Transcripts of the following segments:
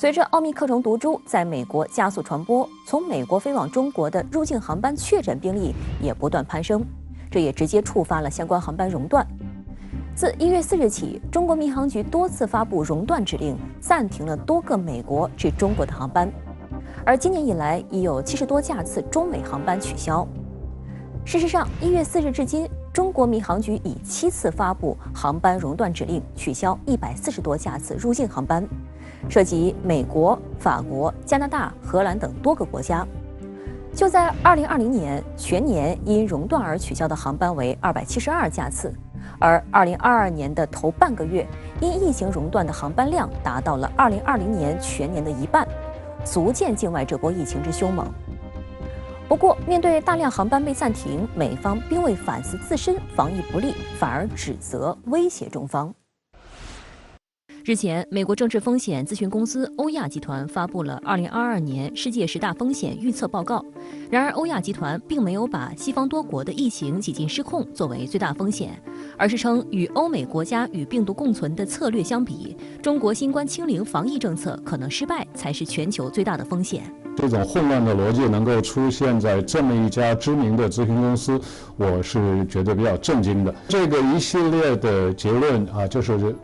随着奥密克戎毒株在美国加速传播，从美国飞往中国的入境航班确诊病例也不断攀升，这也直接触发了相关航班熔断。自1月4日起，中国民航局多次发布熔断指令，暂停了多个美国至中国的航班。而今年以来，已有70多架次中美航班取消。事实上，1月4日至今，中国民航局已7次发布航班熔断指令，取消140多架次入境航班，涉及美国、法国、加拿大、荷兰等多个国家。就在2020年，全年因熔断而取消的航班为272架次，而2022年的头半个月，因疫情熔断的航班量达到了2020年全年的一半，足见境外这波疫情之凶猛。不过，面对大量航班被暂停，美方并未反思自身防疫不力，反而指责威胁中方。日前，美国政治风险咨询公司欧亚集团发布了2022年世界10大风险预测报告。然而，欧亚集团并没有把西方多国的疫情几近失控作为最大风险，而是称与欧美国家与病毒共存的策略相比，中国新冠清零防疫政策可能失败才是全球最大的风险。这种混乱的逻辑能够出现在这么一家知名的咨询公司，我是觉得比较震惊的。这个一系列的结论就是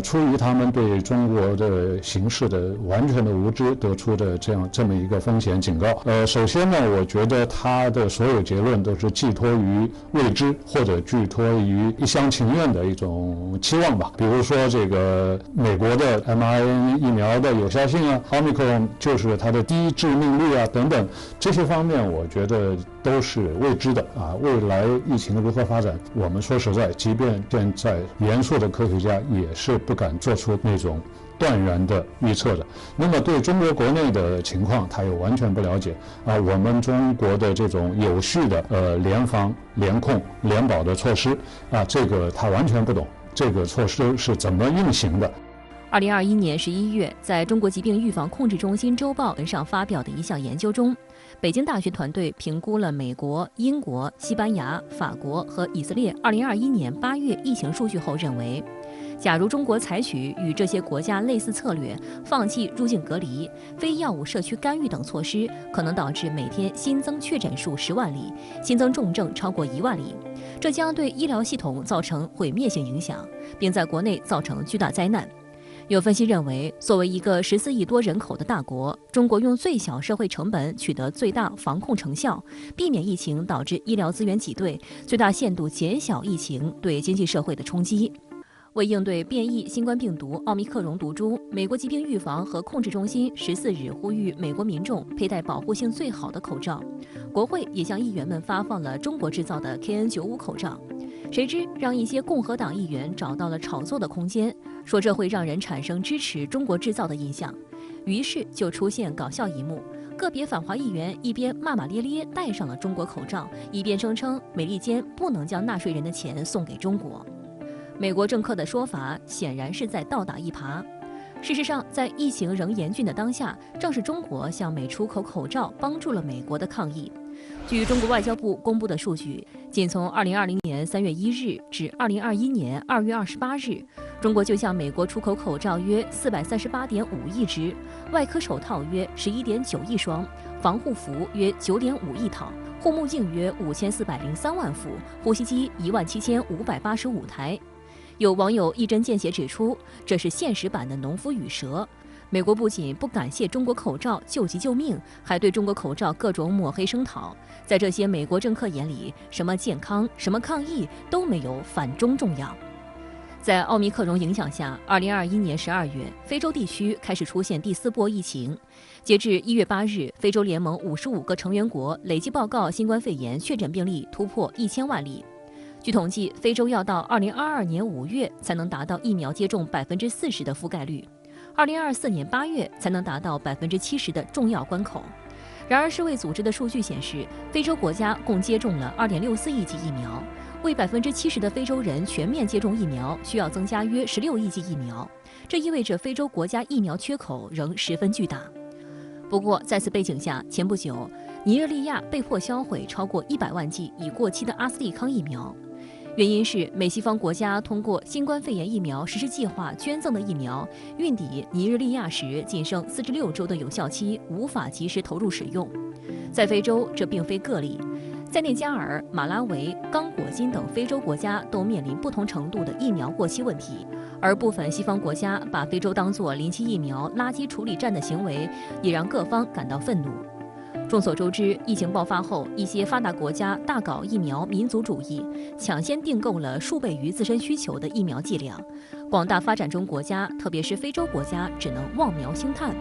出于他们对中国的形势的完全的无知得出的这么一个风险警告。首先呢，我觉得他的所有结论都是寄托于未知或者寄托于一厢情愿的一种期望吧。比如说这个美国的 mRNA 疫苗的有效性啊，奥密克戎就是它的低致命率啊等等，这些方面我觉得都是未知的啊。未来疫情如何发展，我们说实在，即便现在严肃的科学家也是不敢做出那种断然的预测的。那么对中国国内的情况，他又完全不了解啊。我们中国的这种有序的联防联控联保的措施啊，这个他完全不懂，这个措施是怎么运行的。2021年11月，在中国疾病预防控制中心周报上发表的一项研究中，北京大学团队评估了美国、英国、西班牙、法国和以色列2021年8月疫情数据后认为，假如中国采取与这些国家类似策略，放弃入境隔离、非药物社区干预等措施，可能导致每天新增确诊数10万例，新增重症超过1万例，这将对医疗系统造成毁灭性影响，并在国内造成巨大灾难。有分析认为，作为一个14亿多人口的大国，中国用最小社会成本取得最大防控成效，避免疫情导致医疗资源挤兑，最大限度减小疫情对经济社会的冲击。为应对变异新冠病毒奥密克戎毒株，美国疾病预防和控制中心14日呼吁美国民众佩戴保护性最好的口罩。国会也向议员们发放了中国制造的 KN95 口罩。谁知让一些共和党议员找到了炒作的空间，说这会让人产生支持中国制造的印象，于是就出现搞笑一幕。个别反华议员一边骂骂咧咧戴上了中国口罩，一边声称美利坚不能将纳税人的钱送给中国。美国政客的说法显然是在倒打一耙。事实上，在疫情仍严峻的当下，正是中国向美出口口罩，帮助了美国的抗疫。据中国外交部公布的数据，仅从2020年3月1日至2021年2月28日，中国就向美国出口口罩约438.5亿只，外科手套约11.9亿双，防护服约9.5亿套，护目镜约5403万副，呼吸机17585台。有网友一针见血指出，这是现实版的农夫与蛇。美国不仅不感谢中国口罩救急救命，还对中国口罩各种抹黑声讨。在这些美国政客眼里，什么健康、什么抗疫都没有反中重要。在奥密克戎影响下，2021年12月，非洲地区开始出现第4波疫情。截至1月8日，非洲联盟55个成员国累计报告新冠肺炎确诊病例突破1000万例。据统计，非洲要到2022年5月才能达到疫苗接种40%的覆盖率，2024年8月才能达到70%的重要关口。然而，世卫组织的数据显示，非洲国家共接种了2.64亿剂疫苗，为70%的非洲人全面接种疫苗，需要增加约16亿剂疫苗。这意味着非洲国家疫苗缺口仍十分巨大。不过，在此背景下，前不久，尼日利亚被迫销毁超过100万剂已过期的阿斯利康疫苗。原因是美西方国家通过新冠肺炎疫苗实施计划捐赠的疫苗，运抵尼日利亚时仅剩4至6周的有效期，无法及时投入使用。在非洲，这并非个例。塞内加尔、马拉维、刚果金等非洲国家都面临不同程度的疫苗过期问题，而部分西方国家把非洲当作临期疫苗垃圾处理站的行为，也让各方感到愤怒。众所周知，疫情爆发后，一些发达国家大搞疫苗民族主义，抢先订购了数倍于自身需求的疫苗剂量，广大发展中国家，特别是非洲国家，只能望苗兴叹。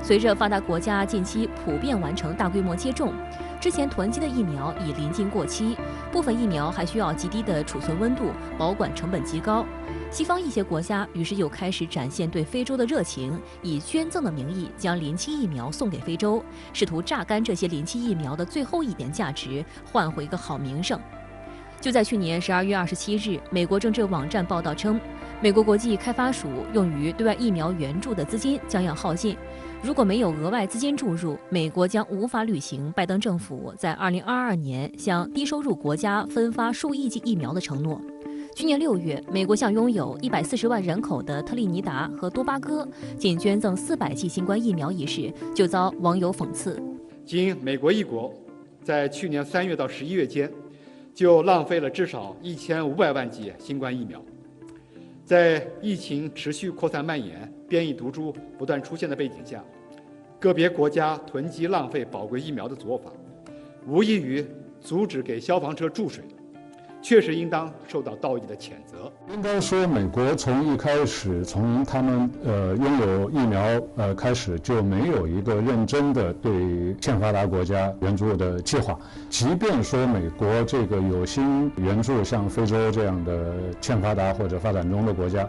随着发达国家近期普遍完成大规模接种，之前囤积的疫苗已临近过期，部分疫苗还需要极低的储存温度，保管成本极高。西方一些国家于是又开始展现对非洲的热情，以捐赠的名义将临期疫苗送给非洲，试图榨干这些临期疫苗的最后一点价值，换回一个好名声。就在去年12月27日，美国政治网站报道称，美国国际开发署用于对外疫苗援助的资金将要耗尽。如果没有额外资金注入，美国将无法履行拜登政府在2022年向低收入国家分发数亿剂疫苗的承诺。去年6月，美国向拥有140万人口的特立尼达和多巴哥仅捐赠400剂新冠疫苗一事，就遭网友讽刺。仅美国一国，在去年3月到11月间，就浪费了至少1500万剂新冠疫苗。在疫情持续扩散蔓延、变异毒株不断出现的背景下，个别国家囤积浪费宝贵疫苗的做法，无异于阻止给消防车注水，确实应当受到道义的谴责。应该说，美国从一开始，从他们拥有疫苗开始，就没有一个认真的对欠发达国家援助的计划。即便说美国这个有心援助像非洲这样的欠发达或者发展中的国家，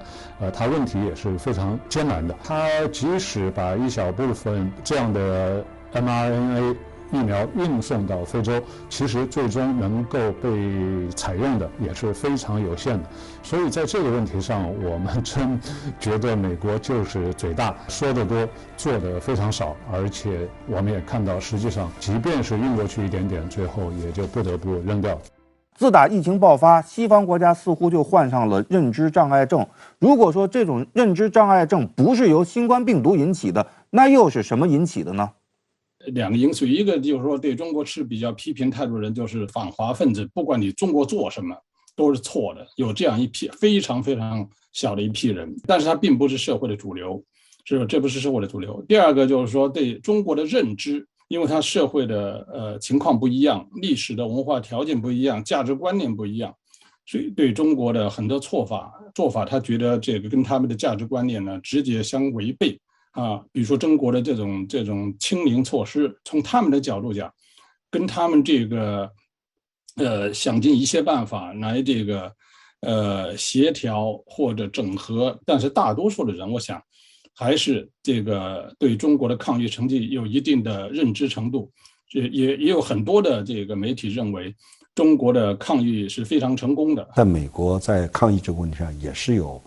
它问题也是非常艰难的。它即使把一小部分这样的 mRNA疫苗运送到非洲，其实最终能够被采用的也是非常有限的。所以在这个问题上，我们真觉得美国就是嘴大，说得多，做得非常少。而且我们也看到，实际上即便是运过去一点点，最后也就不得不扔掉。自打疫情爆发，西方国家似乎就患上了认知障碍症。如果说这种认知障碍症不是由新冠病毒引起的，那又是什么引起的呢？两个因素，一个就是说对中国持比较批评态度的人，就是反华分子，不管你中国做什么都是错的，有这样一批非常非常小的一批人，但是他并不是社会的主流，这不是社会的主流。第二个就是说对中国的认知，因为他社会的情况不一样，历史的文化条件不一样，价值观念不一样，所以对中国的很多做法，他觉得这个跟他们的价值观念呢直接相违背。比如说中国的这种清零措施，从他们的角度讲，跟他们这个想尽一切办法来这个协调或者整合，但是大多数的人，我想还是这个对中国的抗疫成绩有一定的认知程度，也有很多的这个媒体认为中国的抗疫是非常成功的。在美国，在抗疫这个问题上也是有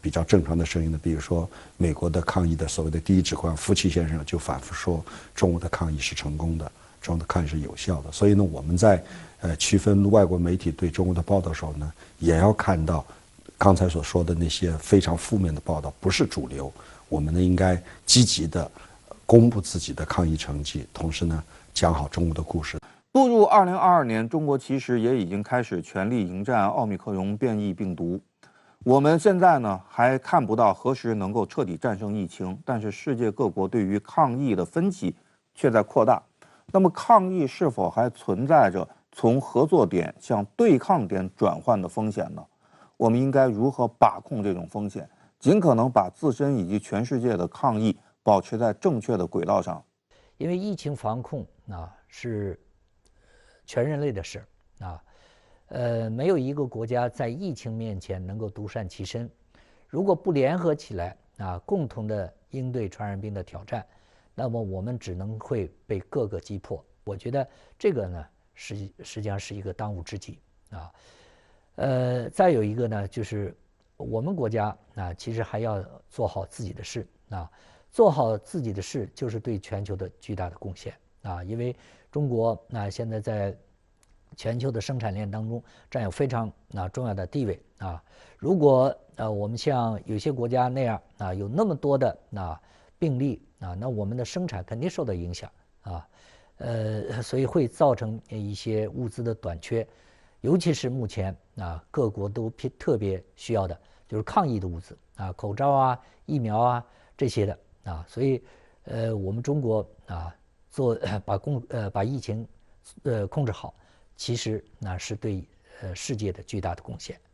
比较正常的声音的，比如说美国的抗疫的所谓的第一指挥官福奇先生就反复说中国的抗疫是成功的，中国的抗疫是有效的。所以呢，我们在区分外国媒体对中国的报道的时候呢，也要看到刚才所说的那些非常负面的报道不是主流。我们呢应该积极的公布自己的抗疫成绩，同时呢讲好中国的故事。步入2022年，中国其实也已经开始全力迎战奥密克戎变异病毒。我们现在呢还看不到何时能够彻底战胜疫情，但是世界各国对于抗疫的分歧却在扩大。那么抗疫是否还存在着从合作点向对抗点转换的风险呢？我们应该如何把控这种风险，尽可能把自身以及全世界的抗疫保持在正确的轨道上？因为疫情防控是全人类的事没有一个国家在疫情面前能够独善其身。如果不联合起来共同的应对传染病的挑战，那么我们只能会被各个击破。我觉得这个呢实际上是一个当务之急再有一个呢，就是我们国家其实还要做好自己的事做好自己的事就是对全球的巨大的贡献因为中国现在在全球的生产链当中占有非常重要的地位啊。如果我们像有些国家那样有那么多的病例那我们的生产肯定受到影响啊。所以会造成一些物资的短缺，尤其是目前各国都特别需要的就是抗疫的物资口罩疫苗这些的所以我们中国把疫情控制好，其实是对世界的巨大的贡献。